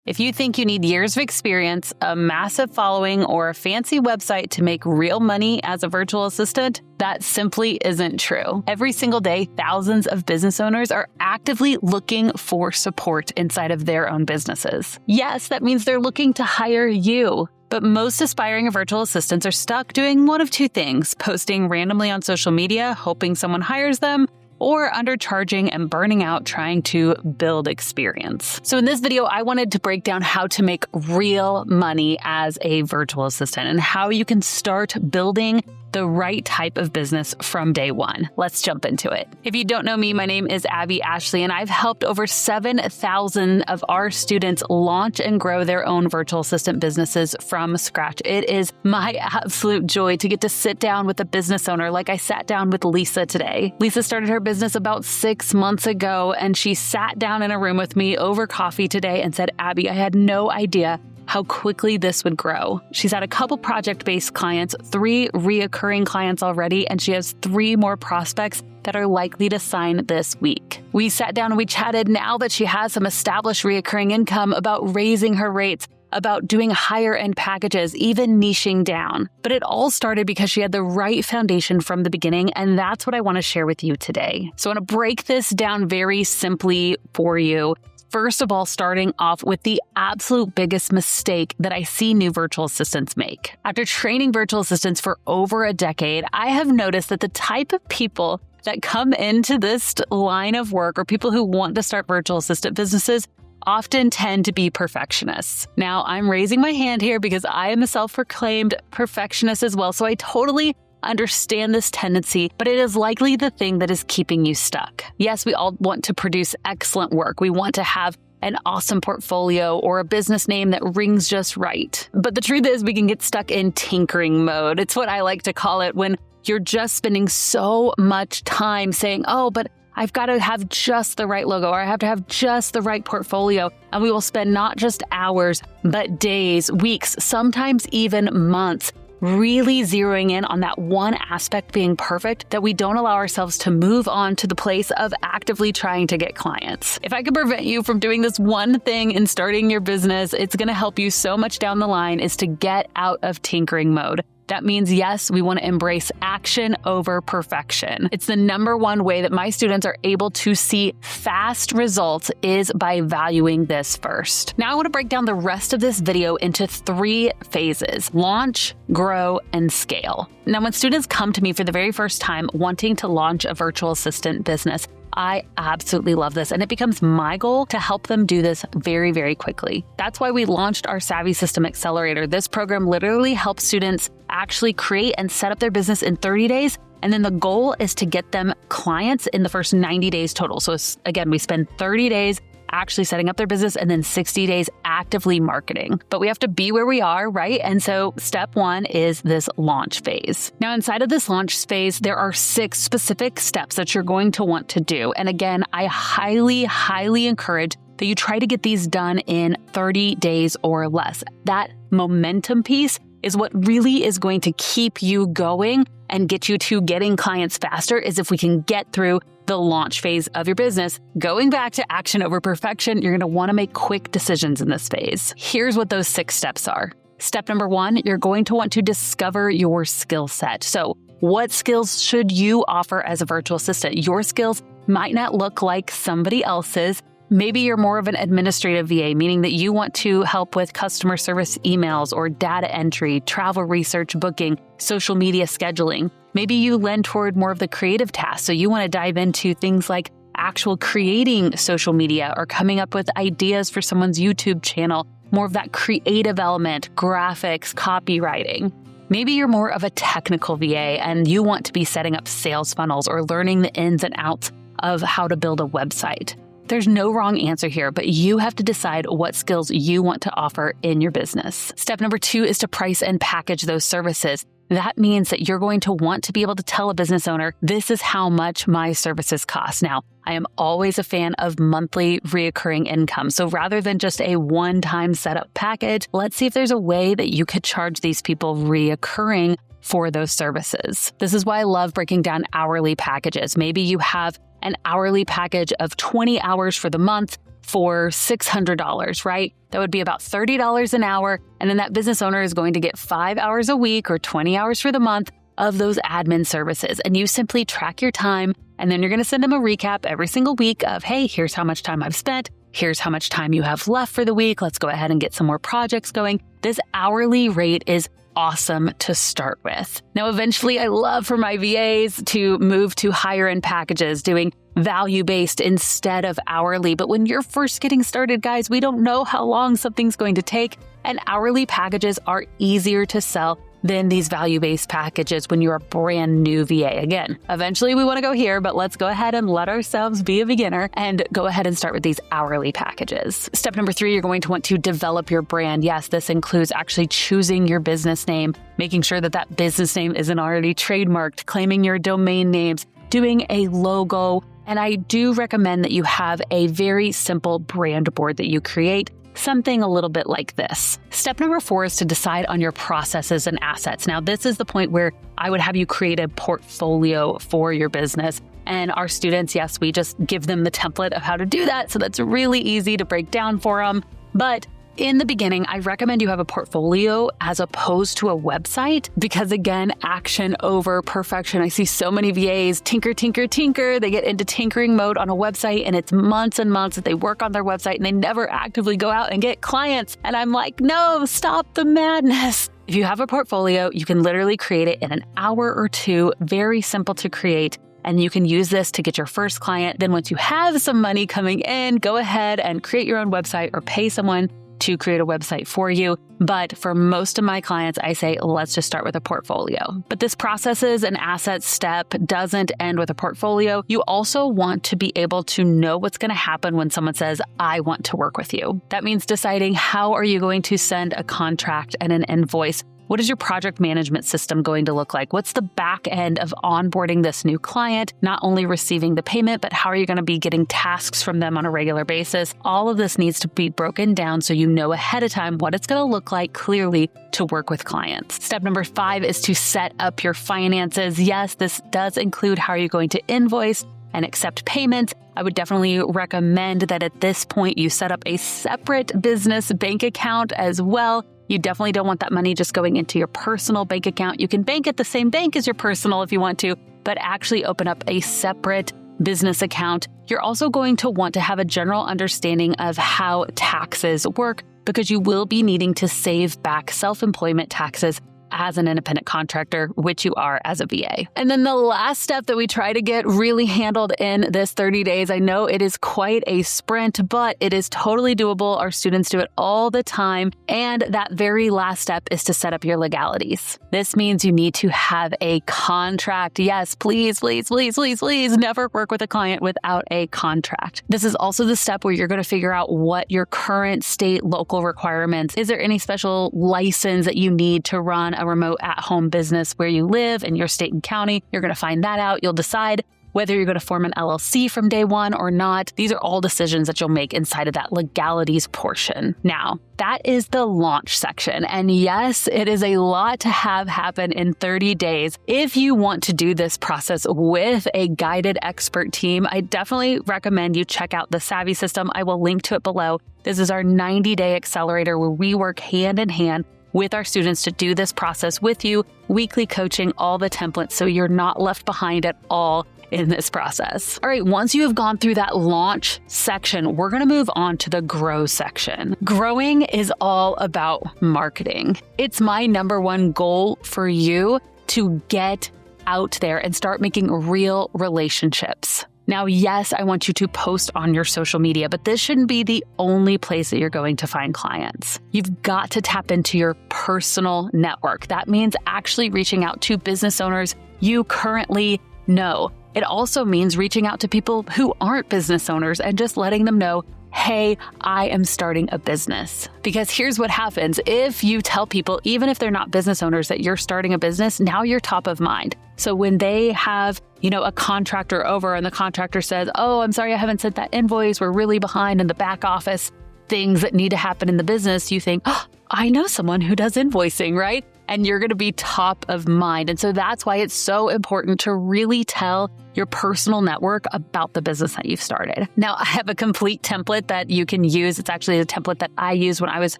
If you think you need years of experience, a massive following, or a fancy website to make real money as a virtual assistant, that simply isn't true. Every single day, thousands of business owners are actively looking for support inside of their own businesses. Yes, that means they're looking to hire you. But most aspiring virtual assistants are stuck doing one of two things: posting randomly on social media, hoping someone hires them, or undercharging and burning out trying to build experience. So in this video, I wanted to break down how to make real money as a virtual assistant and how you can start building the right type of business from day one. Let's jump into it. If you don't know me, my name is Abbey Ashley, and I've helped over 7,000 of our students launch and grow their own virtual assistant businesses from scratch. It is my absolute joy to get to sit down with a business owner like I sat down with Lisa today. Lisa started her business about 6 months ago, and she sat down in a room with me over coffee today and said, "Abbey, I had no idea how quickly this would grow." She's had a couple project-based clients, 3 reoccurring clients already, and she has 3 more prospects that are likely to sign this week. We sat down and we chatted now that she has some established reoccurring income about raising her rates, about doing higher end packages, even niching down. But it all started because she had the right foundation from the beginning, and that's what I want to share with you today. So I want to break this down very simply for you. First of all, starting off with the absolute biggest mistake that I see new virtual assistants make. After training virtual assistants for over a decade, I have noticed that the type of people that come into this line of work, or people who want to start virtual assistant businesses, often tend to be perfectionists. Now, I'm raising my hand here because I am a self-proclaimed perfectionist as well, so I totally understand this tendency, but it is likely the thing that is keeping you stuck. Yes, we all want to produce excellent work. We want to have an awesome portfolio or a business name that rings just right. But the truth is, we can get stuck in tinkering mode. It's what I like to call it, when you're just spending so much time saying, "Oh, but I've got to have just the right logo, or I have to have just the right portfolio." And we will spend not just hours, but days, weeks, sometimes even months, really zeroing in on that one aspect being perfect, that we don't allow ourselves to move on to the place of actively trying to get clients. If I could prevent you from doing this one thing in starting your business, it's going to help you so much down the line, is to get out of tinkering mode. That means, yes, we want to embrace action over perfection. It's the number one way that my students are able to see fast results, is by valuing this first. Now I want to break down the rest of this video into 3 phases: launch, grow, and scale. Now, when students come to me for the very first time wanting to launch a virtual assistant business, I absolutely love this, and it becomes my goal to help them do this very, very quickly. That's why we launched our Savvy System Accelerator. This program literally helps students actually create and set up their business in 30 days, and then the goal is to get them clients in the first 90 days total. So again, we spend 30 days actually setting up their business and then 60 days actively marketing. But we have to be where we are, right? And so step 1 is this launch phase. Now, inside of this launch phase, there are 6 specific steps that you're going to want to do. And again, I highly, highly encourage that you try to get these done in 30 days or less. That momentum piece is what really is going to keep you going and get you to getting clients faster, is if we can get through the launch phase of your business. Going back to action over perfection, you're going to want to make quick decisions in this phase. Here's what those 6 steps are. Step number 1, you're going to want to discover your skill set. So what skills should you offer as a virtual assistant? Your skills might not look like somebody else's. Maybe you're more of an administrative VA, meaning that you want to help with customer service emails or data entry, travel research booking, social media scheduling. Maybe you lend toward more of the creative tasks, so you want to dive into things like actual creating social media or coming up with ideas for someone's YouTube channel, more of that creative element, graphics, copywriting. Maybe you're more of a technical VA and you want to be setting up sales funnels or learning the ins and outs of how to build a website. There's no wrong answer here, but you have to decide what skills you want to offer in your business. Step number 2 is to price and package those services. That means that you're going to want to be able to tell a business owner, this is how much my services cost. Now, I am always a fan of monthly reoccurring income. So rather than just a one-time setup package, let's see if there's a way that you could charge these people reoccurring for those services. This is why I love breaking down hourly packages. Maybe you have an hourly package of 20 hours for the month for $600, right? That would be about $30 an hour. And then that business owner is going to get 5 hours a week or 20 hours for the month of those admin services. And you simply track your time. And then you're going to send them a recap every single week of, hey, here's how much time I've spent. Here's how much time you have left for the week. Let's go ahead and get some more projects going. This hourly rate is awesome to start with. Now, eventually, I love for my VAs to move to higher end packages, doing value-based instead of hourly. But when you're first getting started, guys, we don't know how long something's going to take. And hourly packages are easier to sell than these value-based packages when you're a brand new VA. Again, eventually we want to go here, but let's go ahead and let ourselves be a beginner and go ahead and start with these hourly packages. Step number 3, you're going to want to develop your brand. Yes, this includes actually choosing your business name, making sure that that business name isn't already trademarked, claiming your domain names, doing a logo. And I do recommend that you have a very simple brand board that you create, something a little bit like this. Step number 4 is to decide on your processes and assets. Now, this is the point where I would have you create a portfolio for your business. And our students, yes, we just give them the template of how to do that. So that's really easy to break down for them. But in the beginning, I recommend you have a portfolio as opposed to a website because, again, action over perfection. I see so many VAs tinker. They get into tinkering mode on a website and it's months and months that they work on their website and they never actively go out and get clients. And I'm like, no, stop the madness. If you have a portfolio, you can literally create it in an hour or 2, very simple to create. And you can use this to get your first client. Then once you have some money coming in, go ahead and create your own website or pay someone to create a website for you. But for most of my clients, I say, let's just start with a portfolio. But this processes and assets step doesn't end with a portfolio. You also want to be able to know what's going to happen when someone says, I want to work with you. That means deciding how are you going to send a contract and an invoice. What is your project management system going to look like? What's the back end of onboarding this new client? Not only receiving the payment, but how are you going to be getting tasks from them on a regular basis? All of this needs to be broken down so you know ahead of time what it's going to look like clearly to work with clients. Step number 5 is to set up your finances. Yes, this does include how are you going to invoice and accept payments. I would definitely recommend that at this point you set up a separate business bank account as well. You definitely don't want that money just going into your personal bank account. You can bank at the same bank as your personal if you want to, but actually open up a separate business account. You're also going to want to have a general understanding of how taxes work because you will be needing to save back self-employment taxes as an independent contractor, which you are as a VA. And then the last step that we try to get really handled in this 30 days, I know it is quite a sprint, but it is totally doable. Our students do it all the time. And that very last step is to set up your legalities. This means you need to have a contract. Yes, please never work with a client without a contract. This is also the step where you're going to figure out what your current state, local requirements. Is there any special license that you need to run a remote at-home business where you live in your state and county? You're going to find that out. You'll decide whether you're going to form an LLC from day one or not. These are all decisions that you'll make inside of that legalities portion. Now, that is the launch section. And yes, it is a lot to have happen in 30 days. If you want to do this process with a guided expert team, I definitely recommend you check out the Savvy system. I will link to it below. This is our 90-day accelerator where we work hand in hand with our students to do this process with you, weekly coaching, all the templates, so you're not left behind at all in this process. All right, once you have gone through that launch section, we're going to move on to the grow section. Growing is all about marketing. It's my number one goal for you to get out there and start making real relationships. Now, yes, I want you to post on your social media, but this shouldn't be the only place that you're going to find clients. You've got to tap into your personal network. That means actually reaching out to business owners you currently know. It also means reaching out to people who aren't business owners and just letting them know, hey, I am starting a business. Because here's what happens. If you tell people, even if they're not business owners, that you're starting a business, now you're top of mind. So when they have, a contractor over and the contractor says, oh, I'm sorry, I haven't sent that invoice. We're really behind in the back office things that need to happen in the business. You think, oh, I know someone who does invoicing, right? and you're going to be top of mind. And so that's why it's so important to really tell your personal network about the business that you've started. Now, I have a complete template that you can use. It's actually a template that I used when I was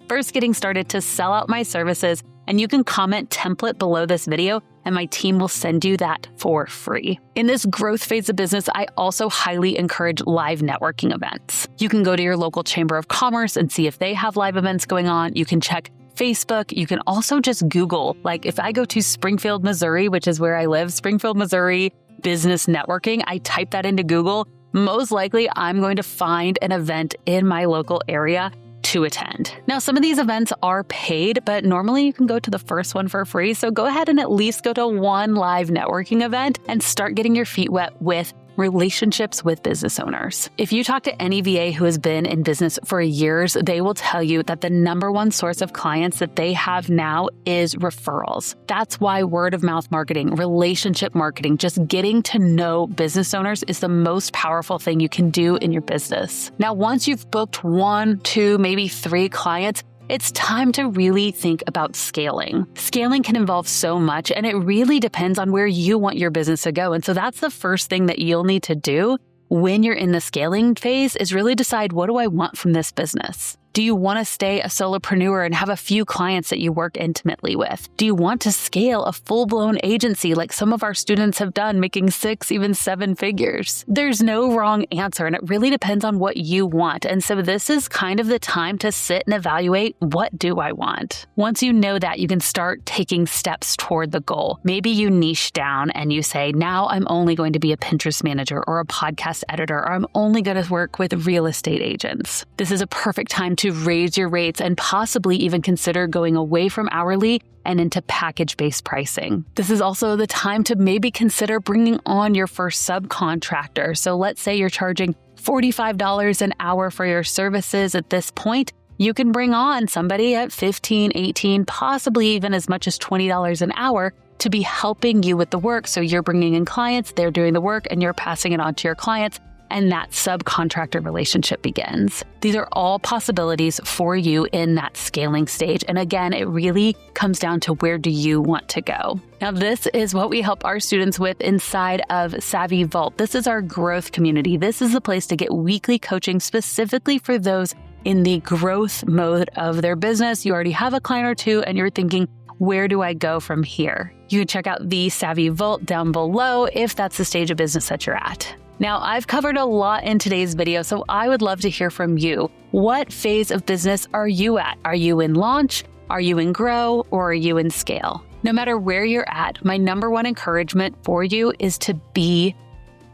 first getting started to sell out my services. And you can comment template below this video and my team will send you that for free. In this growth phase of business, I also highly encourage live networking events. You can go to your local chamber of commerce and see if they have live events going on. You can check Facebook. You can also just Google, like if I go to Springfield, Missouri, which is where I live, Springfield, Missouri business networking, I type that into Google, most likely I'm going to find an event in my local area to attend. Now, some of these events are paid, but normally you can go to the first one for free. So go ahead and at least go to one live networking event and start getting your feet wet with relationships with business owners. If you talk to any VA who has been in business for years, they will tell you that the number one source of clients that they have now is referrals. That's why word of mouth marketing, relationship marketing, just getting to know business owners is the most powerful thing you can do in your business. Now, once you've booked 1, 2, maybe 3 clients, it's time to really think about scaling. Scaling can involve so much, and it really depends on where you want your business to go. And so that's the first thing that you'll need to do when you're in the scaling phase is really decide, what do I want from this business? Do you want to stay a solopreneur and have a few clients that you work intimately with? Do you want to scale a full-blown agency like some of our students have done, making 6, even 7 figures? There's no wrong answer, and it really depends on what you want. And so this is kind of the time to sit and evaluate, what do I want? Once you know that, you can start taking steps toward the goal. Maybe you niche down and you say, now I'm only going to be a Pinterest manager or a podcast editor, or I'm only going to work with real estate agents. This is a perfect time to raise your rates and possibly even consider going away from hourly and into package-based pricing. This is also the time to maybe consider bringing on your first subcontractor. So let's say you're charging $45 an hour for your services at this point. You can bring on somebody at $15, $18, possibly even as much as $20 an hour to be helping you with the work. So you're bringing in clients, they're doing the work, and you're passing it on to your clients. And that subcontractor relationship begins. These are all possibilities for you in that scaling stage. And again, it really comes down to, where do you want to go? Now, this is what we help our students with inside of Savvy Vault. This is our growth community. This is the place to get weekly coaching specifically for those in the growth mode of their business. You already have a client or two and you're thinking, where do I go from here? You can check out the Savvy Vault down below if that's the stage of business that you're at. Now, I've covered a lot in today's video, so I would love to hear from you. What phase of business are you at? Are you in launch? Are you in grow? Or are you in scale? No matter where you're at, my number one encouragement for you is to be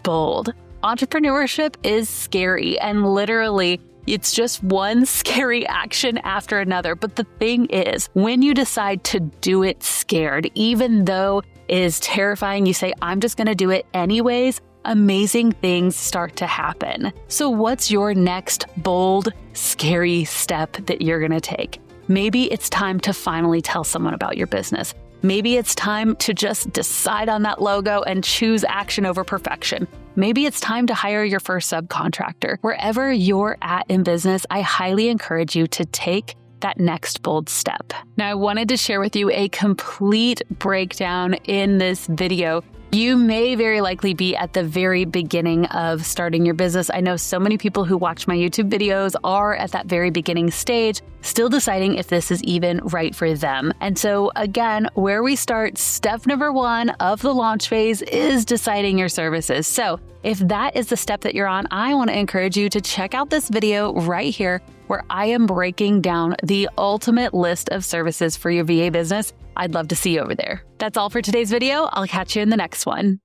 bold. Entrepreneurship is scary, and literally, it's just one scary action after another. But the thing is, when you decide to do it scared, even though it is terrifying, you say, I'm just going to do it anyways, amazing things start to happen. So what's your next bold, scary step that you're going to take? Maybe it's time to finally tell someone about your business. Maybe it's time to just decide on that logo and choose action over perfection. Maybe it's time to hire your first subcontractor. Wherever you're at in business, I highly encourage you to take that next bold step. Now, I wanted to share with you a complete breakdown in this video. You may very likely be at the very beginning of starting your business. I know so many people who watch my YouTube videos are at that very beginning stage, still deciding if this is even right for them. And so again, where we start, step number 1 of the launch phase is deciding your services. So if that is the step that you're on, I want to encourage you to check out this video right here, where I am breaking down the ultimate list of services for your VA business. I'd love to see you over there. That's all for today's video. I'll catch you in the next one.